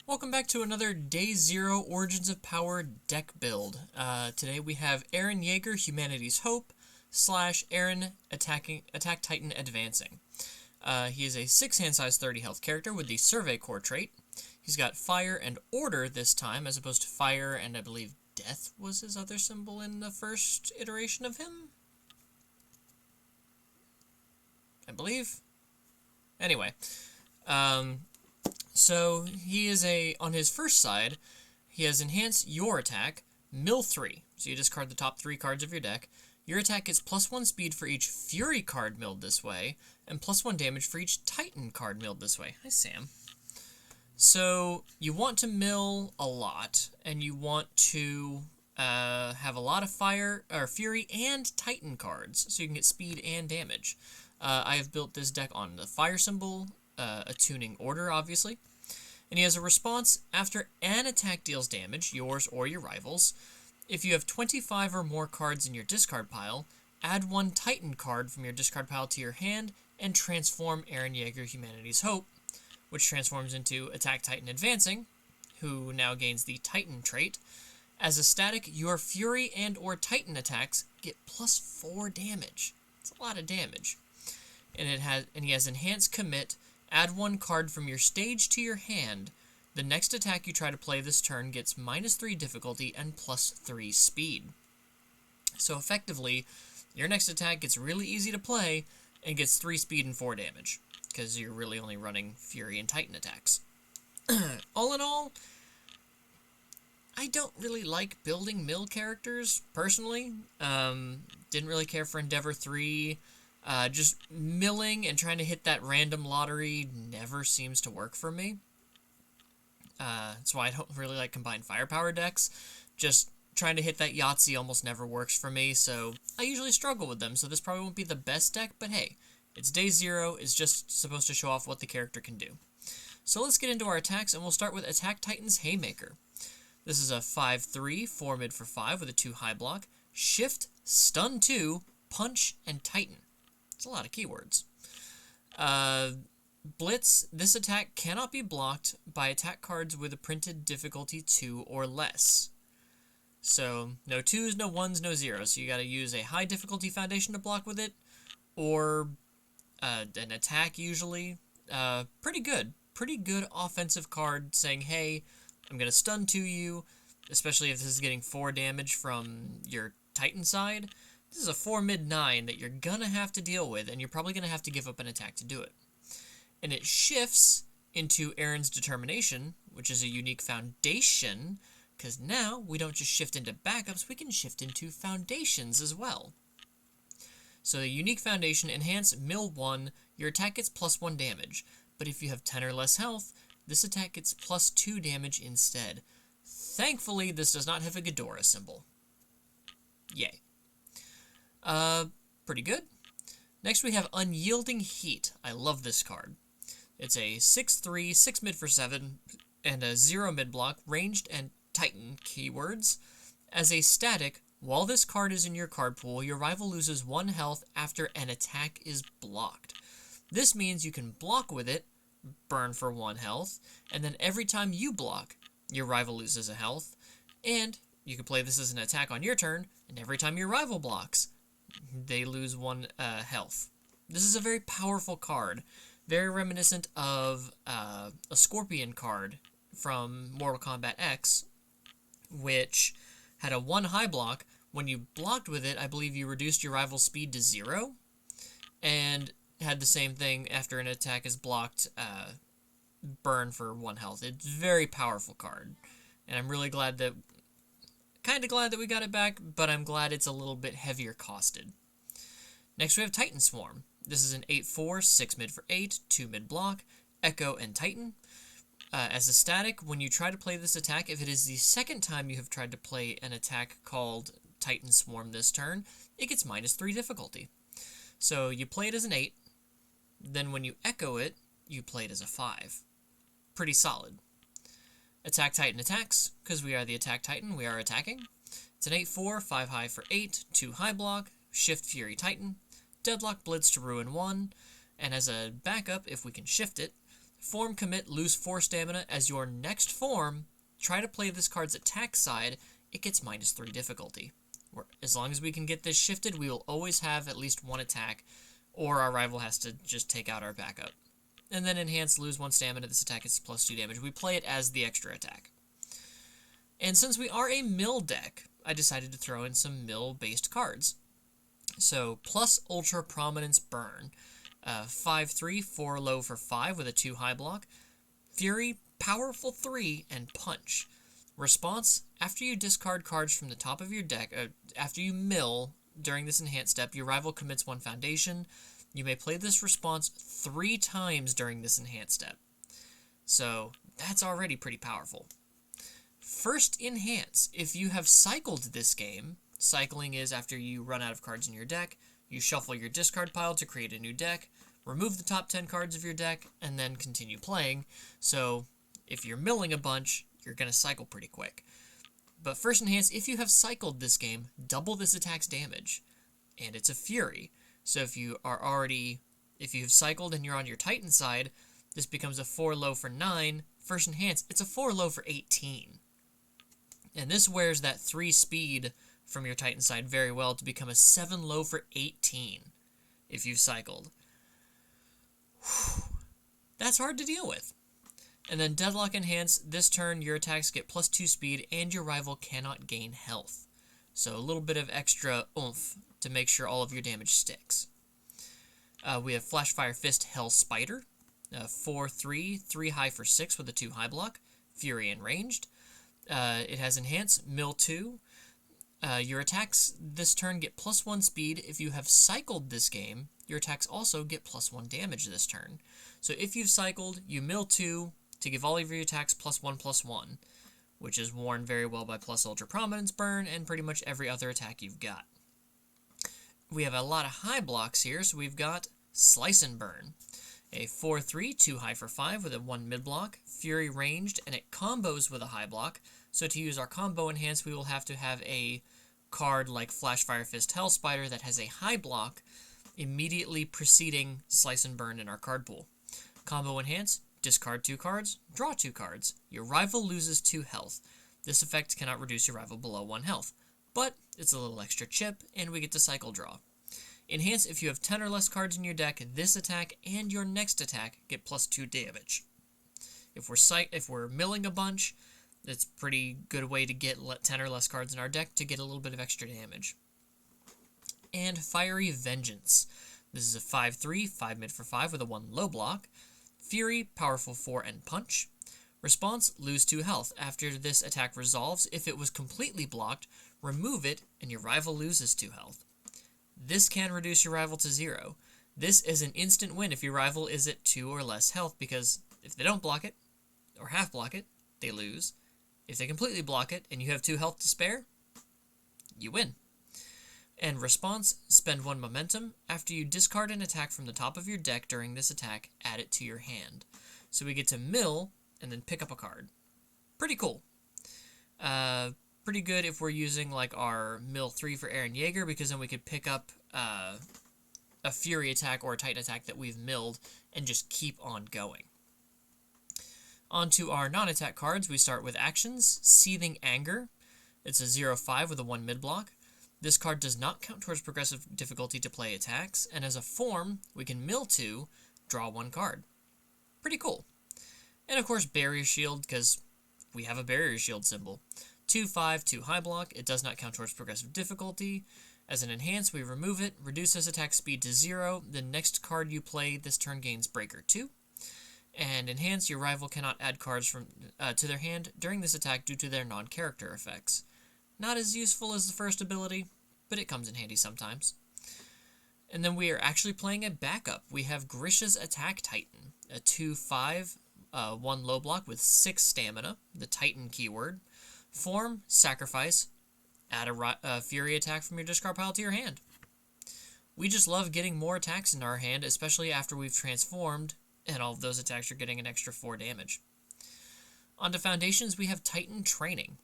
Welcome back to another Day Zero Origins of Power deck build. Today we have Eren Yeager, Humanity's Hope, / Eren Attack Titan Advancing. He is a 6 hand size 30 health character with the Survey Core trait. He's got Fire and Order this time, as opposed to Fire and I believe Death was his other symbol in the first iteration of him? I believe? Anyway, so he is on his first side, he has Enhance Your Attack, Mill 3. So you discard the top 3 cards of your deck. Your attack gets +1 speed for each Fury card milled this way, and +1 damage for each Titan card milled this way. Hi, Sam. So you want to mill a lot, and you want to have a lot of Fire, or Fury, and Titan cards, so you can get speed and damage. I have built this deck on the Fire symbol, attuning Order, obviously. And he has a response after an attack deals damage, yours or your rival's. If you have 25 or more cards in your discard pile, add 1 Titan card from your discard pile to your hand and transform Eren Yeager, Humanity's Hope, which transforms into Attack Titan Advancing, who now gains the Titan trait. As a static, your Fury and or Titan attacks get +4 damage. It's a lot of damage. And he has Enhanced Commit. Add 1 card from your stage to your hand. The next attack you try to play this turn gets -3 difficulty and +3 speed. So effectively, your next attack gets really easy to play and gets 3 speed and 4 damage, because you're really only running Fury and Titan attacks. All in all, I don't really like building mill characters, personally. Didn't really care for Endeavor 3. Just milling and trying to hit that random lottery never seems to work for me. That's why I don't really like combined firepower decks. Just trying to hit that Yahtzee almost never works for me, so I usually struggle with them, so this probably won't be the best deck, but hey, it's Day 0, it's just supposed to show off what the character can do. So let's get into our attacks, and we'll start with Attack Titan's Haymaker. This is a 5/3, 4 mid for 5 with a 2 high block, Shift, Stun 2, Punch, and Titan. It's a lot of keywords. Blitz. This attack cannot be blocked by attack cards with a printed difficulty 2 or less. So, no 2s, no 1s, no 0s. So you gotta use a high difficulty foundation to block with it, or an attack usually. Pretty good. Pretty good offensive card saying, hey, I'm gonna stun to you, especially if this is getting 4 damage from your Titan side. This is a 4 mid 9 that you're gonna have to deal with, and you're probably gonna have to give up an attack to do it. And it shifts into Eren's Determination, which is a unique foundation, because now we don't just shift into backups, we can shift into foundations as well. So the unique foundation, Enhance Mill 1, your attack gets +1 damage, but if you have 10 or less health, this attack gets +2 damage instead. Thankfully, this does not have a Ghidorah symbol. Yay. Pretty good. Next we have Unyielding Heat. I love this card. It's a 6/3, 6 mid for 7, and a 0 mid block, ranged and Titan keywords. As a static, while this card is in your card pool, your rival loses 1 health after an attack is blocked. This means you can block with it, burn for 1 health, and then every time you block, your rival loses a health, and you can play this as an attack on your turn, and every time your rival blocks, they lose 1 health. This is a very powerful card, very reminiscent of a Scorpion card from Mortal Kombat X, which had a 1 high block. When you blocked with it, I believe you reduced your rival's speed to 0, and had the same thing after an attack is blocked, burn for 1 health. It's a very powerful card, and I'm really glad that we got it back, but I'm glad it's a little bit heavier costed. Next we have Titan Swarm. This is an 8/4, 6 mid for 8, 2 mid block, Echo, and Titan. As a static, when you try to play this attack, if it is the second time you have tried to play an attack called Titan Swarm this turn, it gets -3 difficulty. So you play it as an 8, then when you echo it, you play it as a 5. Pretty solid. Attack Titan attacks, because we are the Attack Titan, we are attacking. It's an 8/4, 5 high for 8, 2 high block, Shift Fury Titan, Deadlock Blitz to ruin 1, and as a backup, if we can shift it, Form commit, lose 4 stamina. As your next form, try to play this card's attack side. It gets -3 difficulty. As long as we can get this shifted, we will always have at least 1 attack, or our rival has to just take out our backup. And then enhance, lose 1 stamina. This attack is +2 damage. We play it as the extra attack. And since we are a mill deck, I decided to throw in some mill-based cards. So, plus Ultra Prominence Burn. 5/3, 4 low for 5 with a 2 high block. Fury, Powerful 3, and Punch. Response, after you discard cards from the top of your deck, after you mill during this enhanced step, your rival commits 1 foundation. You may play this response 3 times during this enhanced step. So, that's already pretty powerful. First enhance. If you have cycled this game, cycling is after you run out of cards in your deck, you shuffle your discard pile to create a new deck, remove the top 10 cards of your deck, and then continue playing. So, if you're milling a bunch, you're going to cycle pretty quick. But first enhance, if you have cycled this game, double this attack's damage. And it's a Fury. So if you've cycled and you're on your Titan side, this becomes a 4 low for 9. First enhance, it's a 4 low for 18. And this wears that 3 speed from your Titan side very well to become a 7 low for 18 if you've cycled. Whew. That's hard to deal with. And then Deadlock Enhance, this turn your attacks get +2 speed and your rival cannot gain health. So a little bit of extra oomph to make sure all of your damage sticks. We have Flash Fire Fist Hell Spider, 4/3, 3 high for 6 with a 2 high block, Fury and Ranged. It has Enhance, Mill 2. Your attacks this turn get +1 speed. If you have cycled this game, your attacks also get +1 damage this turn. So if you've cycled, you Mill 2 to give all of your attacks +1/+1, which is worn very well by plus Ultra Prominence Burn and pretty much every other attack you've got. We have a lot of high blocks here, so we've got Slice and Burn. A 4/3, 2 high for 5 with a 1 mid block, Fury Ranged, and it combos with a high block. So to use our combo enhance, we will have to have a card like Flash Fire Fist Hell Spider that has a high block immediately preceding Slice and Burn in our card pool. Combo enhance, discard 2 cards, draw 2 cards. Your rival loses 2 health. This effect cannot reduce your rival below 1 health, but it's a little extra chip, and we get to cycle draw. Enhance, if you have 10 or less cards in your deck, this attack and your next attack get +2 damage. If we're milling a bunch, it's a pretty good way to get 10 or less cards in our deck to get a little bit of extra damage. And Fiery Vengeance. This is a 5/3, 5 mid for 5 with a 1 low block. Fury, Powerful 4, and Punch. Response, lose 2 health. After this attack resolves, if it was completely blocked, remove it, and your rival loses 2 health. This can reduce your rival to 0. This is an instant win if your rival is at 2 or less health, because if they don't block it, or half block it, they lose. If they completely block it, and you have 2 health to spare, you win. And response, spend 1 momentum. After you discard an attack from the top of your deck during this attack, add it to your hand. So we get to mill, and then pick up a card. Pretty cool. Pretty good if we're using like our mill 3 for Eren Yeager, because then we could pick up a Fury attack or a Titan attack that we've milled and just keep on going. On to our non-attack cards, we start with actions. Seething Anger. It's a 0/5 with a 1 mid block. This card does not count towards progressive difficulty to play attacks, and as a form, we can mill 2, draw 1 card. Pretty cool. And of course, Barrier Shield, because we have a Barrier Shield symbol. 2/5, 2 high block. It does not count towards progressive difficulty. As an enhance, we remove it, reduces attack speed to 0. The next card you play this turn gains Breaker 2. And enhance, your rival cannot add cards to their hand during this attack due to their non-character effects. Not as useful as the first ability, but it comes in handy sometimes. And then we are actually playing a backup. We have Grisha's Attack Titan, a 2/5, 1 low block with 6 stamina, the Titan keyword. Form, sacrifice, add a Fury attack from your discard pile to your hand. We just love getting more attacks in our hand, especially after we've transformed, and all of those attacks are getting an extra 4 damage. On to foundations, we have Titan Training.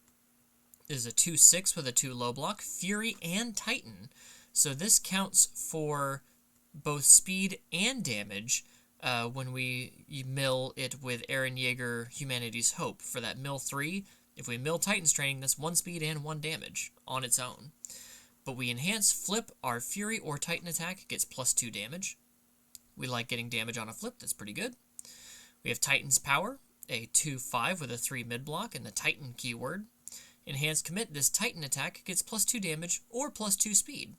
This is a 2/6 with a 2 low block, Fury and Titan. So this counts for both speed and damage when you mill it with Eren Yeager, Humanity's Hope. For that mill 3, if we mill Titan's Training, that's 1 speed and 1 damage on its own. But we enhance flip, our Fury or Titan attack gets plus 2 damage. We like getting damage on a flip, that's pretty good. We have Titan's Power, a 2/5 with a 3 mid block and the Titan keyword. Enhanced Commit, this Titan attack gets plus 2 damage or plus 2 speed.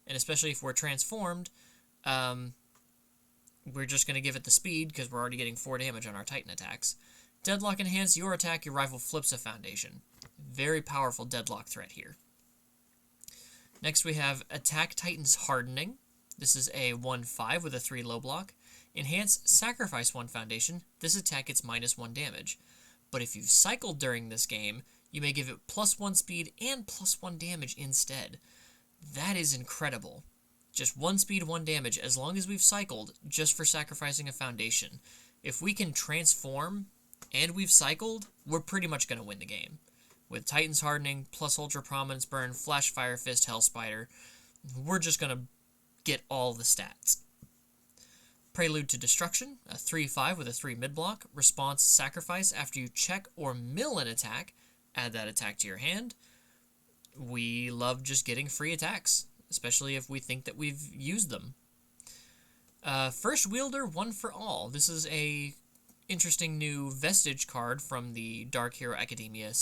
And especially if we're transformed, we're just going to give it the speed because we're already getting 4 damage on our Titan attacks. Deadlock Enhance, your attack, your rival flips a foundation. Very powerful deadlock threat here. Next we have Attack Titan's Hardening. This is a 1/5 with a 3 low block. Enhance, sacrifice 1 foundation. This attack gets minus 1 damage. But if you've cycled during this game, you may give it plus 1 speed and plus 1 damage instead. That is incredible. Just 1 speed, 1 damage, as long as we've cycled, just for sacrificing a foundation. If we can transform and we've cycled, we're pretty much going to win the game. With Titan's Hardening, plus Ultra Prominence Burn, Flash Fire Fist, Hell Spider, we're just going to get all the stats. Prelude to Destruction, a 3/5 with a 3 mid block. Response, sacrifice after you check or mill an attack. Add that attack to your hand. We love just getting free attacks, especially if we think that we've used them. First Wielder, One for All. This is a interesting new Vestige card from the Dark Hero Academia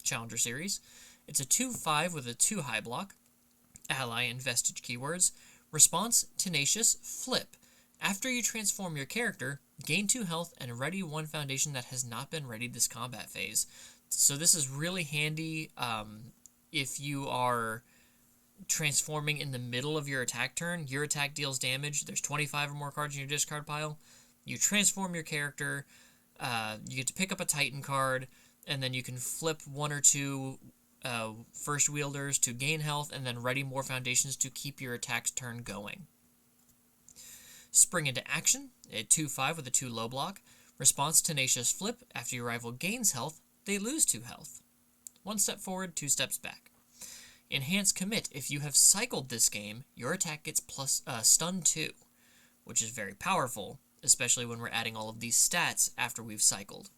Challenger Series. It's a 2/5 with a 2 high block. Ally and Vestige keywords. Response, Tenacious, Flip. After you transform your character, gain 2 health and ready 1 foundation that has not been readied this combat phase. So this is really handy if you are transforming in the middle of your attack turn. Your attack deals damage. There's 25 or more cards in your discard pile. You transform your character. You get to pick up a Titan card, and then you can flip 1 or 2 First Wielders to gain health, and then ready more foundations to keep your attack turn going. Spring into Action, a 2/5 with a 2 low block. Response, Tenacious, Flip. After your rival gains health, they lose 2 health. 1 step forward, 2 steps back. Enhance Commit. If you have cycled this game, your attack gets plus stun 2, which is very powerful, especially when we're adding all of these stats after we've cycled.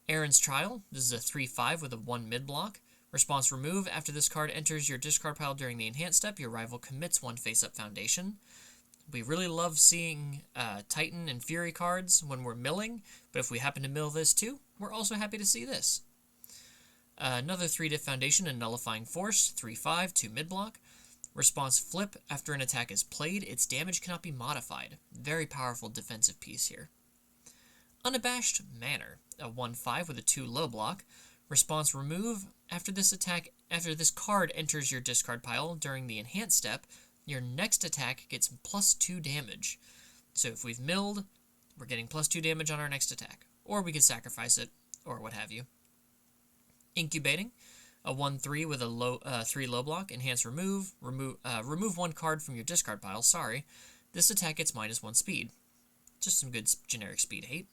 Erin's Trial. This is a 3/5 with a 1 mid block. Response, remove. After this card enters your discard pile during the enhance step, your rival commits 1 face-up foundation. We really love seeing Titan and Fury cards when we're milling, but if we happen to mill this too, we're also happy to see this. Another 3-diff foundation and Nullifying Force, 3/5, 2 mid block. Response, Flip. After an attack is played, its damage cannot be modified. Very powerful defensive piece here. Unabashed Manner, a 1/5 with a 2 low block. Response, remove. After this card enters your discard pile during the enhance step, your next attack gets plus 2 damage. So if we've milled, we're getting plus 2 damage on our next attack. Or we could sacrifice it, or what have you. Incubating, a 1/3 with a 3 low block. Enhance remove. Remove 1 card from your discard pile, sorry. This attack gets minus 1 speed. Just some good generic speed hate.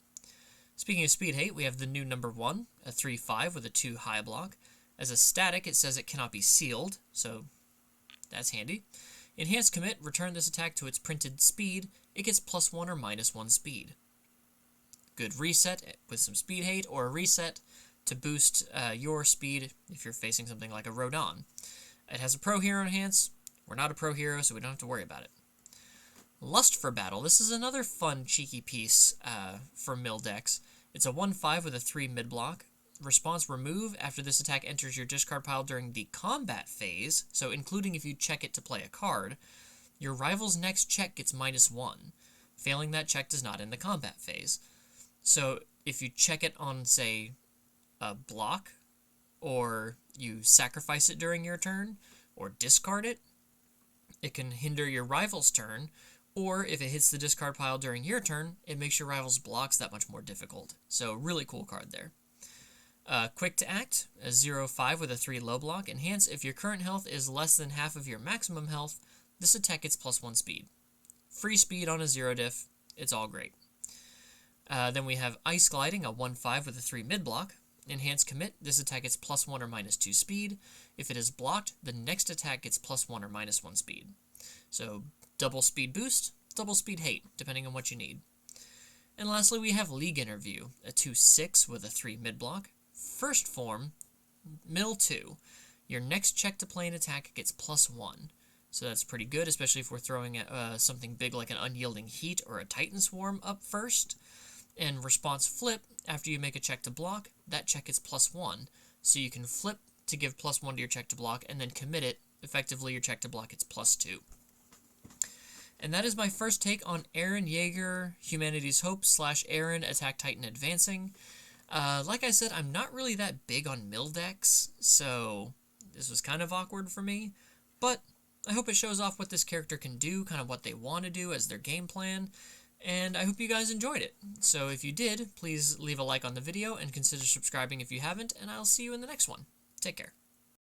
Speaking of speed hate, we have the new number 1, a 3/5 with a 2 high block. As a static, it says it cannot be sealed, so that's handy. Enhanced Commit, return this attack to its printed speed. It gets plus 1 or minus 1 speed. Good reset with some speed hate, or a reset to boost your speed if you're facing something like a Rodon. It has a Pro Hero enhance. We're not a Pro Hero, so we don't have to worry about it. Lust for Battle. This is another fun, cheeky piece for mill decks. It's a 1/5 with a 3 mid block. Response, remove. After this attack enters your discard pile during the combat phase, so including if you check it to play a card, your rival's next check gets minus 1. Failing that check does not end the combat phase. So if you check it on, say, a block, or you sacrifice it during your turn, or discard it, it can hinder your rival's turn, or if it hits the discard pile during your turn, it makes your rival's blocks that much more difficult. So really cool card there. Quick to Act, a 0/5 with a 3 low block. Enhance, if your current health is less than half of your maximum health, this attack gets plus 1 speed. Free speed on a 0 diff, it's all great. Then we have Ice Gliding, a 1/5 with a 3 mid block. Enhance Commit, this attack gets plus 1 or minus 2 speed. If it is blocked, the next attack gets plus 1 or minus 1 speed. So double speed boost double speed hate, depending on what you need. And lastly, we have League Interview, a 2/6 with a 3 mid block. First form, mill 2. Your next check to play an attack gets +1. So that's pretty good, especially if we're throwing something big like an Unyielding Heat or a Titan Swarm up first. And response flip, after you make a check to block, that check is +1. So you can flip to give +1 to your check to block, and then commit it. Effectively, your check to block gets +2. And that is my first take on Eren Yeager, Humanity's Hope / Eren, Attack Titan Advancing. Like I said, I'm not really that big on mill decks, so this was kind of awkward for me. But I hope it shows off what this character can do, kind of what they want to do as their game plan, and I hope you guys enjoyed it. So if you did, please leave a like on the video and consider subscribing if you haven't, and I'll see you in the next one. Take care.